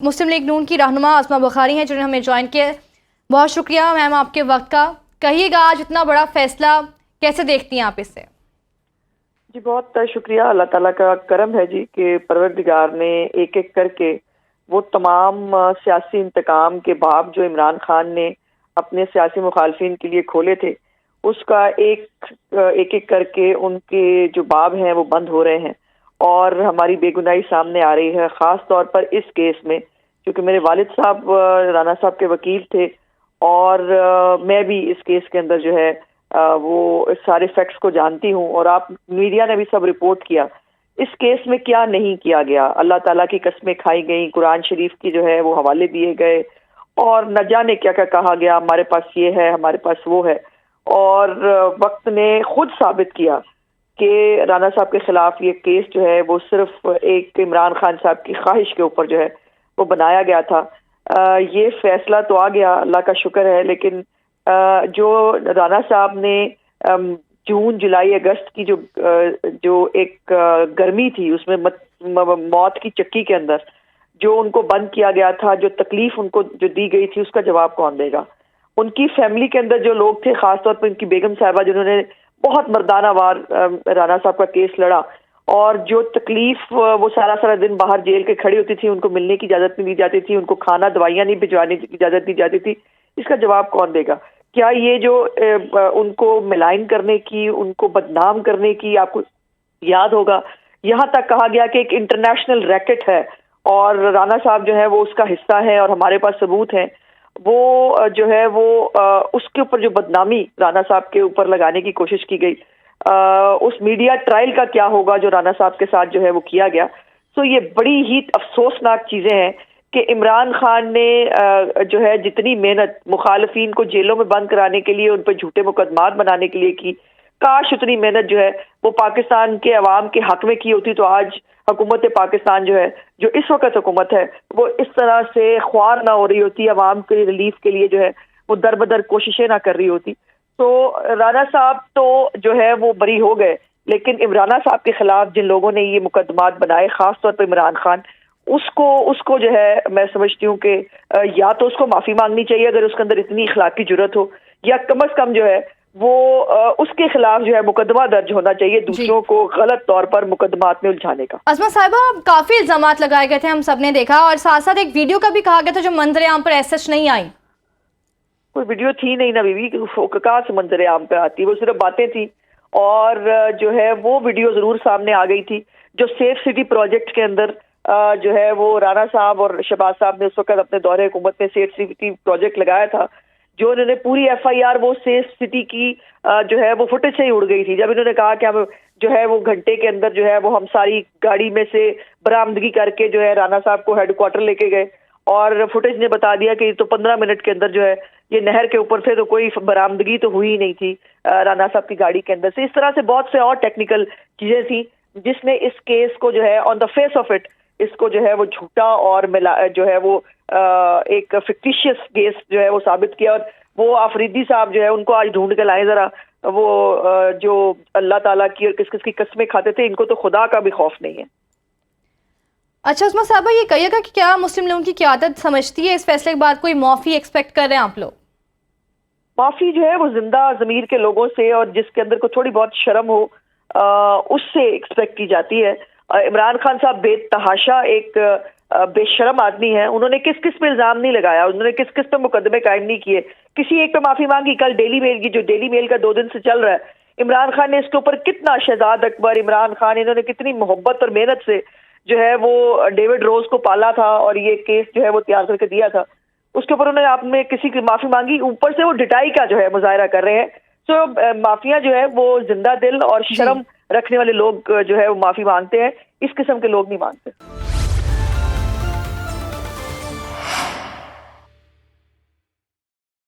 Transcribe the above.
मुस्लिम league नून की रहनुमा आसमा बुखारी हैं जिन्होंने हमें ज्वाइन किया। बहुत शुक्रिया मैम आपके वक्त का। कहिएगा आज इतना बड़ा फैसला कैसे देखती हैं आप इसे? जी बहुत शुक्रिया, अल्लाह ताला का करम है जी कि परवरदिगार ने एक एक करके वो तमाम सियासी इंतकाम के बाब जो इमरान खान ने अपने सियासी मुखालफिन के लिए खोले थे उसका एक एक करके उनके जो बाब हैं वो बंद हो रहे हैं और हमारी बेगुनाही सामने आ रही है। ख़ास तौर पर इस केस में क्योंकि मेरे वालिद साहब राना साहब के वकील थे और मैं भी इस केस के अंदर जो है वो सारे फैक्ट्स को जानती हूँ और आप मीडिया ने भी सब रिपोर्ट किया। इस केस में क्या नहीं किया गया, अल्लाह ताला की कस्में खाई गई, कुरान शरीफ की जो है वो हवाले दिए गए और न जाने क्या क्या कहा गया, हमारे पास ये है, हमारे पास वो है। और वक्त ने खुद साबित किया कि राना साहब के खिलाफ ये केस जो है वो सिर्फ एक इमरान खान साहब की ख्वाहिश के ऊपर जो है वो बनाया गया था। ये फैसला तो आ गया, अल्लाह का शुक्र है, लेकिन जो राना साहब ने जून जुलाई अगस्त की जो एक गर्मी थी उसमें मौत की चक्की के अंदर जो उनको बंद किया गया था, जो तकलीफ उनको जो दी गई थी उसका जवाब कौन देगा? उनकी फैमिली के अंदर जो लोग थे, खासतौर पर उनकी बेगम साहिबा जिन्होंने बहुत मर्दाना वार राना साहब का केस लड़ा और जो तकलीफ वो सारा सारा दिन बाहर जेल के खड़ी होती थी, उनको मिलने की इजाज़त नहीं दी जाती थी, उनको खाना दवाइयाँ नहीं भिजवाने की इजाज़त दी जाती थी, इसका जवाब कौन देगा? क्या ये जो उनको मिलाइन करने की, उनको बदनाम करने की, आपको याद होगा यहाँ तक कहा गया कि एक इंटरनेशनल रैकेट है और राना साहब जो है वो उसका हिस्सा है और हमारे पास सबूत हैं। वो जो है वो उसके ऊपर जो बदनामी राना साहब के ऊपर लगाने की कोशिश की गई, उस मीडिया ट्रायल का क्या होगा जो राना साहब के साथ जो है वो किया गया। तो ये बड़ी ही अफसोसनाक चीज़ें हैं कि इमरान खान ने जो है जितनी मेहनत मुखालफिन को जेलों में बंद कराने के लिए, उन पर झूठे मुकदमात बनाने के लिए की, काश उतनी मेहनत जो है वो पाकिस्तान के अवाम के हक में की होती तो आज हुकूमत पाकिस्तान जो है, जो इस वक्त हुकूमत है, वो इस तरह से ख्वार ना हो रही होती, अवाम के रिलीफ के लिए जो है वो दर बदर कोशिशें ना कर रही होती। तो राना साहब तो जो है वो बरी हो गए, लेकिन इमरान साहब के खिलाफ जिन लोगों ने ये मुकदमात बनाए, खास तौर पर इमरान खान, उसको जो है मैं समझती हूँ कि या तो उसको माफ़ी मांगनी चाहिए अगर उसके अंदर इतनी इखलाकी जुर्रत हो, या कम अज़ कम जो है वो उसके खिलाफ जो है मुकदमा दर्ज होना चाहिए दूसरों को गलत तौर पर मुकदमात में उलझाने का। आसमा साहिबा, काफी इल्जामात लगाए गए थे, हम सब ने देखा और साथ साथ एक वीडियो का भी कहा गया था जो मंजर आम पर एसएच नहीं आई। कोई वीडियो थी नहीं ना बीवी, कहाँ से मंजर आम पे आती, वो सिर्फ बातें थी और जो है वो वीडियो जरूर सामने आ गई थी जो सेफ सिटी प्रोजेक्ट के अंदर जो है वो राना साहब और शहबाज साहब ने उस वक्त अपने दौरे हुकूमत में सेफ सिटी प्रोजेक्ट लगाया था, जो इन्होंने पूरी एफआईआर वो सेफ सिटी की जो है वो फुटेज से ही उड़ गई थी। जब इन्होंने कहा कि हम जो है वो घंटे के अंदर जो है वो हम सारी गाड़ी में से बरामदगी करके जो है राना साहब को हेडक्वार्टर लेके गए और फुटेज ने बता दिया कि तो 15 मिनट के अंदर जो है ये नहर के ऊपर से तो कोई बरामदगी तो हुई नहीं थी राना साहब की गाड़ी के अंदर से। इस तरह से बहुत से और टेक्निकल चीजें थी जिसने इस केस को जो है on the face of it इसको जो है वो झूठा और जो है वो एक फिक्टिशियस केस जो है वो साबित किया। और वो आफरीदी साहब जो है उनको आज ढूंढ के लाए जरा, वो जो अल्लाह ताला की और किस किस की कस्में खाते थे, इनको तो खुदा का भी खौफ नहीं है। अच्छा उस्मा साहबा, ये कहिएगा कि क्या मुस्लिम लोगों की क़यादत समझती है इस फैसले के बाद कोई माफ़ी एक्सपेक्ट कर रहे हैं आप लोग? माफ़ी जो है वो जिंदा ज़मीर के लोगों से और जिसके अंदर को थोड़ी बहुत शर्म हो उससे एक्सपेक्ट की जाती है। इमरान खान साहब बेतहाशा एक बेशरम आदमी है, उन्होंने किस किस पे इल्जाम नहीं लगाया, उन्होंने किस किस पे मुकदमे कायम नहीं किए, किसी एक पे माफी मांगी। कल डेली मेल की, जो डेली मेल का 2 दिन से चल रहा है, इमरान खान ने इसके ऊपर कितना, शहजाद अकबर, इमरान खान, इन्होंने कितनी मोहब्बत और मेहनत से जो है वो डेविड रोज को पाला था और ये केस जो है वो तैयार करके दिया था, उसके ऊपर उन्होंने आपने किसी की माफी मांगी, ऊपर से वो डिटाई का जो है मुजाहरा कर रहे हैं। तो माफिया जो है वो जिंदा दिल और शर्म रखने वाले लोग जो है वो माफी मांगते हैं, इस किस्म के लोग नहीं मांगते।